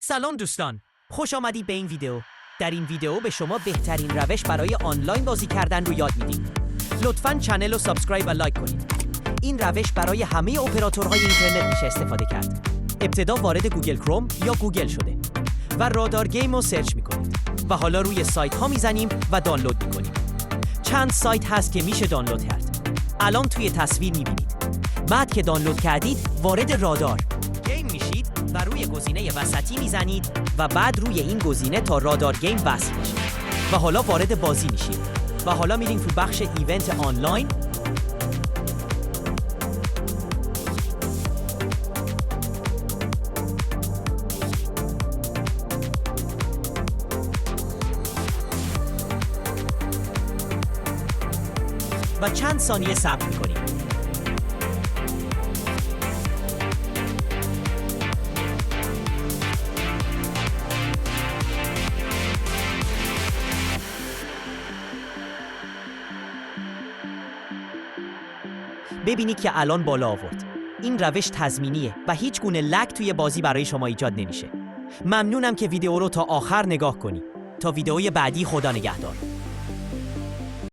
سلام دوستان، خوش آمدید به این ویدیو. در این ویدیو به شما بهترین روش برای آنلاین بازی کردن رو یاد میدیم. لطفاً چنل رو سابسکرایب و لایک کنید. این روش برای همه اپراتورهای اینترنت میشه استفاده کرد. ابتدا وارد گوگل کروم یا گوگل شده و رادار گیم رو سرچ میکنید و حالا روی سایت ها میزنیم و دانلود میکنیم. چند سایت هست که میشه دانلود کرد. الان توی تصویر میبینید. بعد که دانلود کردید وارد رادار گیم میشید و روی گزینه وسطی میزنید و بعد روی این گزینه تا رادار گیم وصل میشید و حالا وارد بازی میشید و حالا میریم تو بخش ایونت آنلاین و چند ثانیه صبر میکنیم. ببینید که الان بالا آورد. این روش تضمینیه و هیچ گونه لگ توی بازی برای شما ایجاد نمیشه. ممنونم که ویدیو رو تا آخر نگاه کنی. تا ویدیوی بعدی، خدا نگهدار.